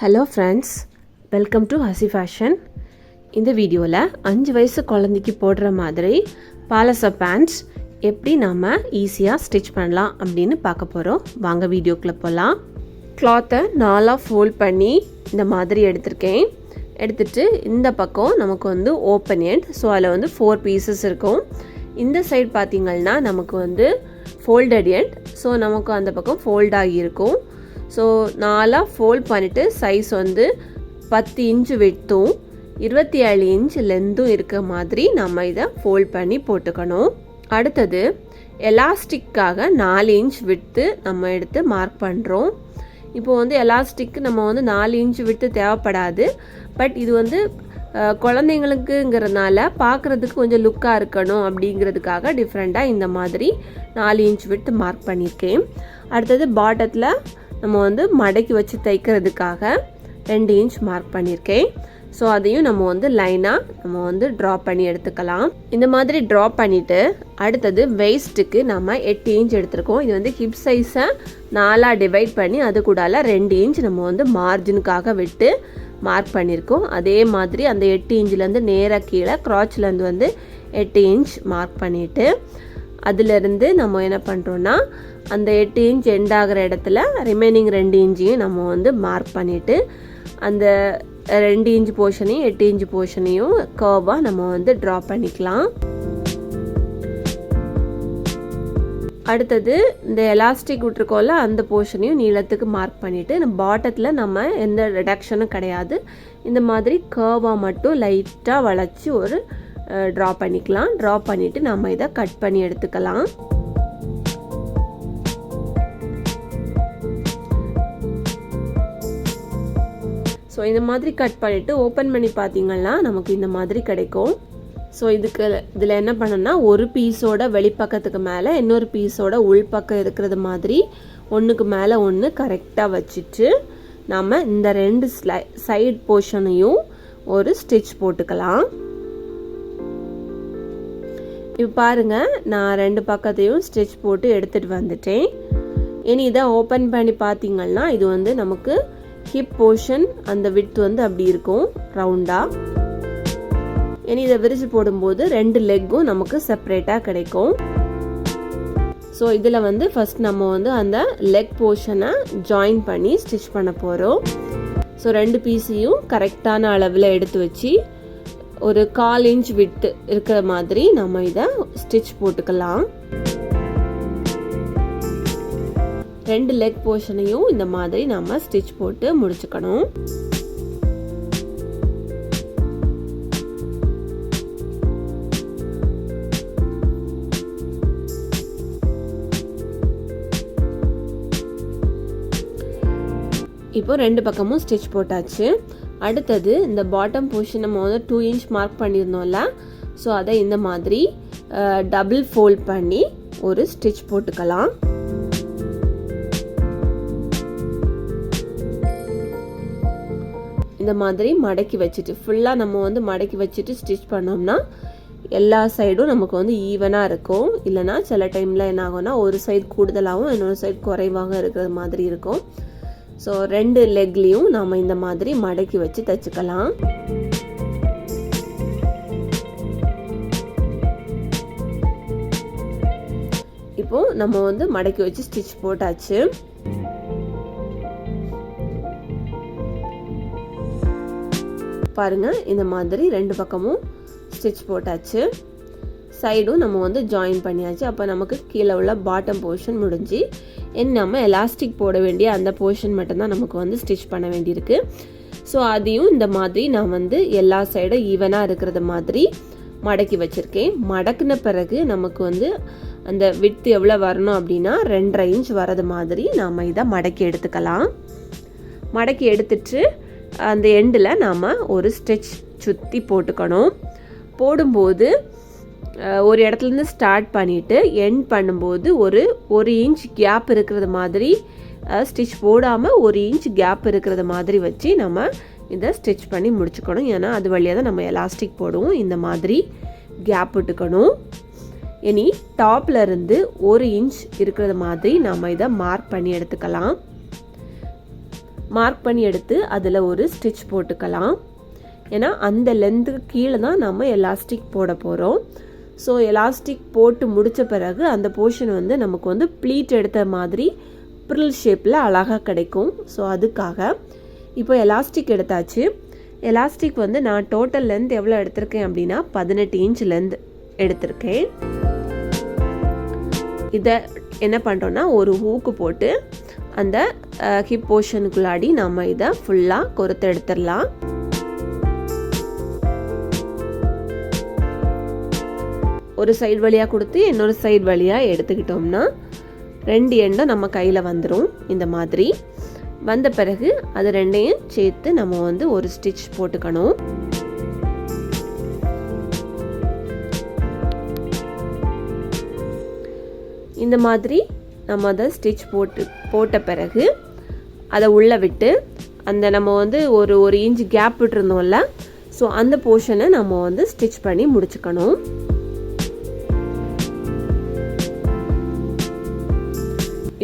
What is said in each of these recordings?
Hello friends, welcome to Hussey fashion. இந்த வீடியோவில் 5 வயசு குழந்தைக்கு போடுற மாதிரி பாலசோ பேண்ட்ஸ் எப்படி நம்ம ஈஸியாக ஸ்டிச் பண்ணலாம் அப்படின்னு பார்க்க போகிறோம். வாங்க வீடியோக்குள்ளே போகலாம். கிளாத்தை 4 ஃபோல்ட் பண்ணி இந்த மாதிரி எடுத்திருக்கேன். எடுத்துகிட்டு இந்த பக்கம் நமக்கு ஓப்பன் எண்ட், ஸோ அதில் 4 பீசஸ் இருக்கும். இந்த சைடு பார்த்திங்கன்னா நமக்கு ஃபோல்டட் எண்ட், ஸோ நமக்கு அந்த பக்கம் ஃபோல்ட் ஆகியிருக்கும். ஸோ 4 ஃபோல்ட் பண்ணிவிட்டு சைஸ் 10 இன்ச்சு விட்த்தும் 27 இன்ச் லென்த்தும் இருக்க மாதிரி நம்ம இதை ஃபோல்ட் பண்ணி போட்டுக்கணும். அடுத்தது எலாஸ்டிக்காக 4 இன்ச் விட்த்து நம்ம எடுத்து மார்க் பண்ணுறோம். இப்போது எலாஸ்டிக்கு நம்ம 4 இன்ச் விட்த்து தேவைப்படாது. பட் இது குழந்தைங்களுக்குங்கிறதுனால பார்க்குறதுக்கு கொஞ்சம் லுக்காக இருக்கணும் அப்படிங்கிறதுக்காக டிஃப்ரெண்ட்டாக இந்த மாதிரி 4 இன்ச் விட்த்து மார்க் பண்ணியிருக்கேன். அடுத்தது பாட்டத்தில் நம்ம மடக்கி வச்சு தைக்கிறதுக்காக 2 இன்ச் மார்க் பண்ணியிருக்கேன். ஸோ அதையும் நம்ம லைனாக நம்ம ட்ரா பண்ணி எடுத்துக்கலாம். இந்த மாதிரி ட்ரா பண்ணிவிட்டு அடுத்தது வெயிஸ்ட்டுக்கு நம்ம 8 இன்ச் எடுத்துருக்கோம். இது ஹிப் சைஸை 4 டிவைட் பண்ணி அது கூடால 2 இன்ச் நம்ம மார்ஜினுக்காக விட்டு மார்க் பண்ணியிருக்கோம். அதே மாதிரி அந்த 8 இன்ச்லேருந்து நேராக கீழே க்ராச்லேருந்து 8 இன்ச் மார்க் பண்ணிவிட்டு அதிலிருந்து நம்ம என்ன பண்ணுறோன்னா அந்த 8 இன்ச் எண்ட் ஆகிற இடத்துல ரிமைனிங் 2 இன்ச்சையும் நம்ம மார்க் பண்ணிவிட்டு அந்த 2 இன்ச் போர்ஷனையும் 8 இன்ச் போர்ஷனையும் கர்வாக நம்ம ட்ரா பண்ணிக்கலாம். அடுத்தது இந்த எலாஸ்டிக் விட்டுருக்கோம்ல அந்த போர்ஷனையும் நீளத்துக்கு மார்க் பண்ணிவிட்டு இந்த பாட்டத்தில் நம்ம எந்த ரிடக்ஷனும் கிடையாது, இந்த மாதிரி கர்வாக மட்டும் லைட்டாக வளைச்சி ஒரு ட்ரா பண்ணிக்கலாம். ட்ரா பண்ணிவிட்டு நம்ம இதை கட் பண்ணி எடுத்துக்கலாம். ஸோ இந்த மாதிரி கட் பண்ணிவிட்டு ஓப்பன் பண்ணி பார்த்திங்கன்னா நமக்கு இந்த மாதிரி கிடைக்கும். ஸோ இதில் என்ன பண்ணணும்னா ஒரு பீஸோட வெளிப்பக்கத்துக்கு மேலே இன்னொரு பீஸோட உள்பக்கம் இருக்கிறது மாதிரி ஒன்றுக்கு மேலே ஒன்று கரெக்டாக வச்சுட்டு நம்ம இந்த 2 சைடு போர்ஷனையும் ஒரு ஸ்டிச் போட்டுக்கலாம். இப்போ பாருங்கள், நான் 2 பக்கத்தையும் ஸ்டிச் போட்டு எடுத்துகிட்டு வந்துட்டேன். இனி இதை ஓப்பன் பண்ணி பார்த்திங்கன்னா இது நமக்கு ஹிப் போர்ஷன் அந்த விட்த் அப்படி இருக்கும் ரவுண்டாக. இனி இதை விரிச்சு போடும்போது 2 லெக்கும் நமக்கு செப்பரேட்டாக கிடைக்கும். ஸோ இதில் ஃபஸ்ட் நம்ம அந்த லெக் போர்ஷனை ஜாயின் பண்ணி ஸ்டிச் பண்ண போகிறோம். ஸோ 2 பீஸையும் கரெக்டான அளவில் எடுத்து வச்சு ஒரு 1/4 இன்ச் விட்டு இருக்கிற மாதிரி நம்ம இதை ஸ்டிச் போட்டுக்கலாம். 2 லெக் போர்ஷனையும் இந்த மாதிரி நம்ம ஸ்டிச் போட்டு முடிச்சுக்கணும். இப்போ 2 பக்கமும் ஸ்டிச் போட்டாச்சு. அடுத்தது இந்த பாட்டம் போர்ஷன் நம்ம 2 இன்ச் மார்க் பண்ணியிருந்தோம்ல, ஸோ அதை இந்த மாதிரி டபுள் ஃபோல்ட் பண்ணி ஒரு ஸ்டிச் போட்டுக்கலாம். இந்த மாதிரி மடக்கி வச்சுட்டு ஃபுல்லாக நம்ம மடக்கி வச்சுட்டு ஸ்டிச் பண்ணோம்னா எல்லா சைடும் நமக்கு ஈவனாக இருக்கும். இல்லைனா சில டைமில் என்ன ஆகும்னா ஒரு சைடு கூடுதலாகவும் இன்னொரு சைடு குறைவாக இருக்கிற மாதிரி இருக்கும். ஸோ 2 லெக்லேயும் நாம் இந்த மாதிரி மடக்கி வச்சு தைச்சிக்கலாம். இப்போது நம்ம மடக்கி வச்சு ஸ்டிச் போட்டாச்சு. பாருங்கள், இந்த மாதிரி 2 பக்கமும் ஸ்டிச் போட்டாச்சு. சைடும் நம்ம ஜாயின் பண்ணியாச்சு. அப்போ நமக்கு கீழே உள்ள பாட்டம் போர்ஷன் முடிஞ்சு நம்ம எலாஸ்டிக் போட வேண்டிய அந்த போர்ஷன் மட்டும்தான் நமக்கு ஸ்டிச் பண்ண வேண்டியிருக்கு. ஸோ அதையும் இந்த மாதிரி நான் எல்லா சைடும் ஈவனாக இருக்கிறது மாதிரி மடக்கி வச்சுருக்கேன். மடக்கின பிறகு நமக்கு அந்த விட்த் எவ்வளோ வரணும் அப்படின்னா 2.5 இன்ச் வரது மாதிரி நாம் இதை மடக்கி எடுத்துக்கலாம். மடக்கி எடுத்துட்டு அந்த எண்டில் நாம் ஒரு ஸ்டிச் சுற்றி போட்டுக்கணும். போடும்போது ஒரு இடத்துலேருந்து ஸ்டார்ட் பண்ணிவிட்டு எண்ட் பண்ணும்போது ஒரு இன்ச் கேப் இருக்கிறது மாதிரி ஸ்டிச் போடாமல் 1 இன்ச் கேப் இருக்கிறது மாதிரி வச்சு நம்ம இதை ஸ்டிச் பண்ணி முடிச்சுக்கணும். ஏன்னா அது வழியாக தான் நம்ம எலாஸ்டிக் போடுவோம். இந்த மாதிரி கேப் விட்டுக்கணும். இனி டாப்ல இருந்து 1 இன்ச் இருக்கிறது மாதிரி நம்ம இதை மார்க் பண்ணி எடுத்துக்கலாம். மார்க் பண்ணி எடுத்து அதில் ஒரு ஸ்டிச் போட்டுக்கலாம். ஏன்னா அந்த லென்த்துக்கு கீழே தான் நம்ம எலாஸ்டிக் போட போகிறோம். ஸோ எலாஸ்டிக் போட்டு முடித்த பிறகு அந்த போர்ஷன் வந்து நமக்கு வந்து ப்ளீட் எடுத்த மாதிரி ப்ரில் ஷேப்பில் அழகாக கிடைக்கும். ஸோ அதுக்காக இப்போ எலாஸ்டிக் எடுத்தாச்சு. எலாஸ்டிக் வந்து நான் டோட்டல் லென்த் எவ்வளோ எடுத்திருக்கேன் அப்படின்னா 18 இன்ச் லென்த் எடுத்திருக்கேன். இதை என்ன பண்ணுறோன்னா ஒரு ஹூக்கு போட்டு அந்த ஹிப் போர்ஷனுக்குள்ளாடி நம்ம இதை ஃபுல்லாக கொறுத்து எடுத்துடலாம். ஒரு சைடு வழியாக கொடுத்து இன்னொரு சைடு வழியாக எடுத்துக்கிட்டோம்னா 2 எண்டும் நம்ம கையில் வந்துடும். இந்த மாதிரி வந்த பிறகு அது ரெண்டையும் சேர்த்து நம்ம வந்து ஒரு ஸ்டிச் போட்டுக்கணும். இந்த மாதிரி நம்ம அதை ஸ்டிச் போட்ட பிறகு அதை உள்ளே விட்டு அந்த நம்ம வந்து ஒரு இன்ச் கேப் விட்டுருந்தோம்ல, ஸோ அந்த போர்ஷனை நம்ம வந்து ஸ்டிச் பண்ணி முடிச்சுக்கணும்.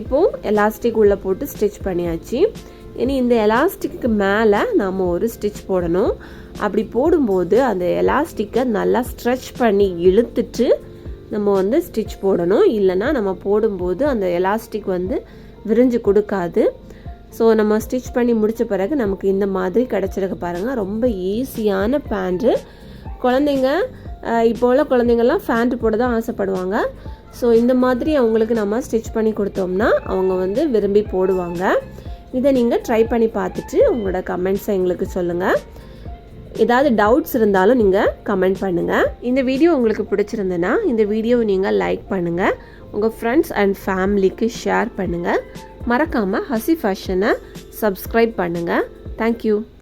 இப்போது எலாஸ்டிக் உள்ளே போட்டு ஸ்டிச் பண்ணியாச்சு. இனி இந்த எலாஸ்டிக்கு மேலே நம்ம ஒரு ஸ்டிச் போடணும். அப்படி போடும்போது அந்த எலாஸ்டிக்கை நல்லா ஸ்ட்ரெச் பண்ணி இழுத்துட்டு நம்ம வந்து ஸ்டிச் போடணும். இல்லைனா நம்ம போடும்போது அந்த எலாஸ்டிக் வந்து விரிஞ்சு கொடுக்காது. ஸோ நம்ம ஸ்டிச் பண்ணி முடித்த பிறகு நமக்கு இந்த மாதிரி கிடச்சிருக்கு பாருங்கள். ரொம்ப ஈஸியான பேண்ட்டு. குழந்தைங்க இப்போ உள்ள குழந்தைங்கள்லாம் ஃபேண்ட் போட தான் ஆசைப்படுவாங்க. ஸோ இந்த மாதிரி அவங்களுக்கு நம்ம ஸ்டிச் பண்ணி கொடுத்தோம்னா அவங்க வந்து விரும்பி போடுவாங்க. இதை நீங்கள் ட்ரை பண்ணி பார்த்துட்டு உங்களோட கமெண்ட்ஸை எங்களுக்கு சொல்லுங்கள். ஏதாவது டவுட்ஸ் இருந்தாலும் நீங்கள் கமெண்ட் பண்ணுங்கள். இந்த வீடியோ உங்களுக்கு பிடிச்சிருந்ததுன்னா இந்த வீடியோவை நீங்கள் லைக் பண்ணுங்கள். உங்கள் ஃப்ரெண்ட்ஸ் அண்ட் ஃபேமிலிக்கு ஷேர் பண்ணுங்கள். மறக்காமல் ஹசி ஃபேஷனை சப்ஸ்கிரைப் பண்ணுங்கள். தேங்க்யூ.